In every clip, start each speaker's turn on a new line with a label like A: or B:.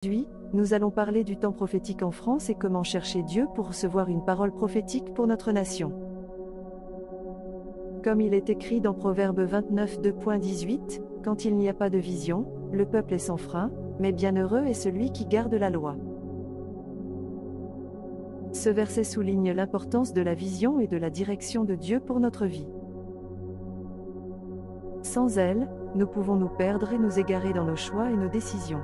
A: Aujourd'hui, nous allons parler du temps prophétique en France et comment chercher Dieu pour recevoir une parole prophétique pour notre nation. Comme il est écrit dans Proverbe 29 2.18, quand il n'y a pas de vision, le peuple est sans frein, mais bienheureux est celui qui garde la loi. Ce verset souligne l'importance de la vision et de la direction de Dieu pour notre vie. Sans elle, nous pouvons nous perdre et nous égarer dans nos choix et nos décisions.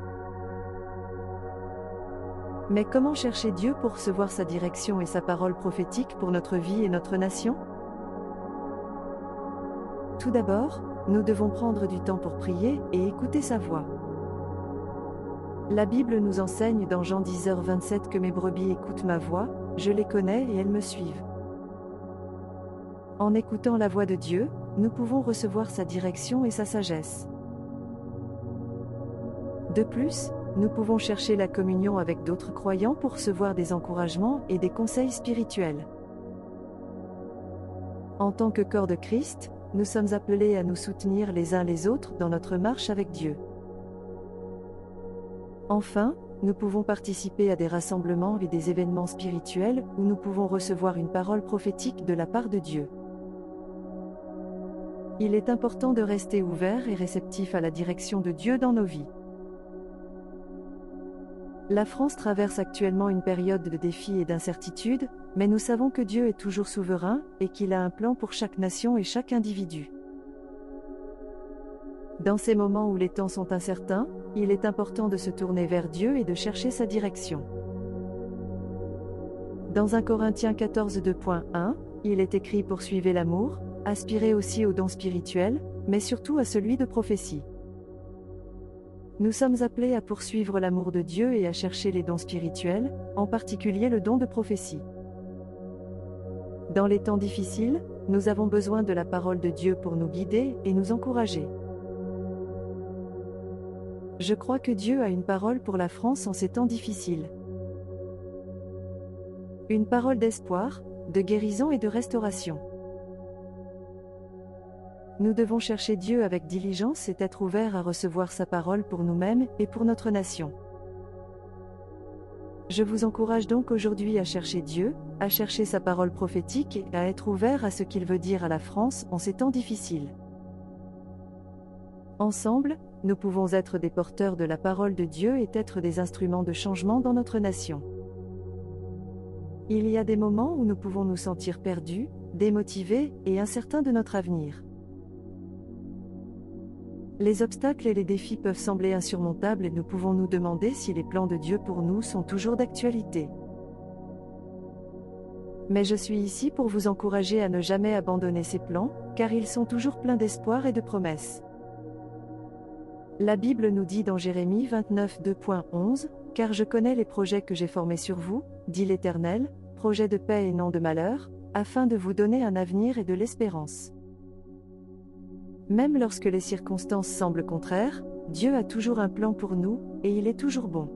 A: Mais comment chercher Dieu pour recevoir sa direction et sa parole prophétique pour notre vie et notre nation? Tout d'abord, nous devons prendre du temps pour prier et écouter sa voix. La Bible nous enseigne dans Jean 10h27 que mes brebis écoutent ma voix, je les connais et elles me suivent. En écoutant la voix de Dieu, nous pouvons recevoir sa direction et sa sagesse. De plus, nous pouvons chercher la communion avec d'autres croyants pour recevoir des encouragements et des conseils spirituels. En tant que corps de Christ, nous sommes appelés à nous soutenir les uns les autres dans notre marche avec Dieu. Enfin, nous pouvons participer à des rassemblements et des événements spirituels où nous pouvons recevoir une parole prophétique de la part de Dieu. Il est important de rester ouvert et réceptif à la direction de Dieu dans nos vies. La France traverse actuellement une période de défis et d'incertitudes, mais nous savons que Dieu est toujours souverain et qu'il a un plan pour chaque nation et chaque individu. Dans ces moments où les temps sont incertains, il est important de se tourner vers Dieu et de chercher sa direction. Dans 1 Corinthiens 14 2.1, il est écrit: poursuivez l'amour, aspirez aussi aux dons spirituels, mais surtout à celui de prophétie. Nous sommes appelés à poursuivre l'amour de Dieu et à chercher les dons spirituels, en particulier le don de prophétie. Dans les temps difficiles, nous avons besoin de la parole de Dieu pour nous guider et nous encourager. Je crois que Dieu a une parole pour la France en ces temps difficiles. Une parole d'espoir, de guérison et de restauration. Nous devons chercher Dieu avec diligence et être ouverts à recevoir sa parole pour nous-mêmes et pour notre nation. Je vous encourage donc aujourd'hui à chercher Dieu, à chercher sa parole prophétique et à être ouverts à ce qu'il veut dire à la France en ces temps difficiles. Ensemble, nous pouvons être des porteurs de la parole de Dieu et être des instruments de changement dans notre nation. Il y a des moments où nous pouvons nous sentir perdus, démotivés et incertains de notre avenir. Les obstacles et les défis peuvent sembler insurmontables et nous pouvons nous demander si les plans de Dieu pour nous sont toujours d'actualité. Mais je suis ici pour vous encourager à ne jamais abandonner ces plans, car ils sont toujours pleins d'espoir et de promesses. La Bible nous dit dans Jérémie 29 2.11, « Car je connais les projets que j'ai formés sur vous, dit l'Éternel, projets de paix et non de malheur, afin de vous donner un avenir et de l'espérance. » Même lorsque les circonstances semblent contraires, Dieu a toujours un plan pour nous, et il est toujours bon.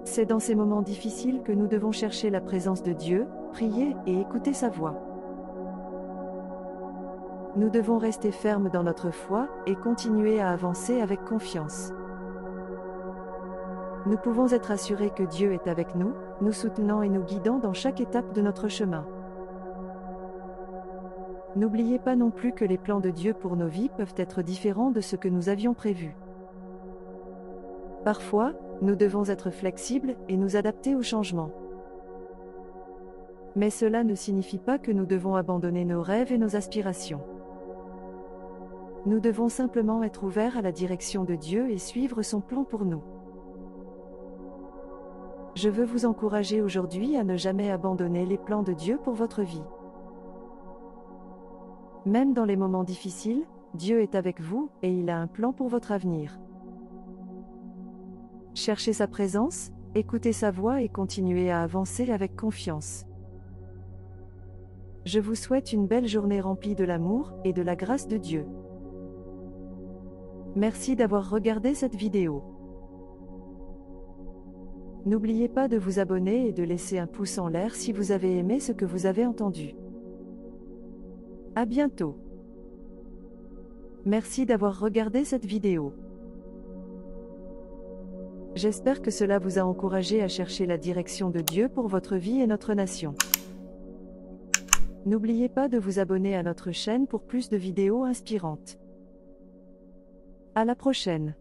A: C'est dans ces moments difficiles que nous devons chercher la présence de Dieu, prier et écouter sa voix. Nous devons rester fermes dans notre foi et continuer à avancer avec confiance. Nous pouvons être assurés que Dieu est avec nous, nous soutenant et nous guidant dans chaque étape de notre chemin. N'oubliez pas non plus que les plans de Dieu pour nos vies peuvent être différents de ce que nous avions prévu. Parfois, nous devons être flexibles et nous adapter aux changements. Mais cela ne signifie pas que nous devons abandonner nos rêves et nos aspirations. Nous devons simplement être ouverts à la direction de Dieu et suivre son plan pour nous. Je veux vous encourager aujourd'hui à ne jamais abandonner les plans de Dieu pour votre vie. Même dans les moments difficiles, Dieu est avec vous et il a un plan pour votre avenir. Cherchez sa présence, écoutez sa voix et continuez à avancer avec confiance. Je vous souhaite une belle journée remplie de l'amour et de la grâce de Dieu. Merci d'avoir regardé cette vidéo. N'oubliez pas de vous abonner et de laisser un pouce en l'air si vous avez aimé ce que vous avez entendu. À bientôt. Merci d'avoir regardé cette vidéo. J'espère que cela vous a encouragé à chercher la direction de Dieu pour votre vie et notre nation. N'oubliez pas de vous abonner à notre chaîne pour plus de vidéos inspirantes. À la prochaine.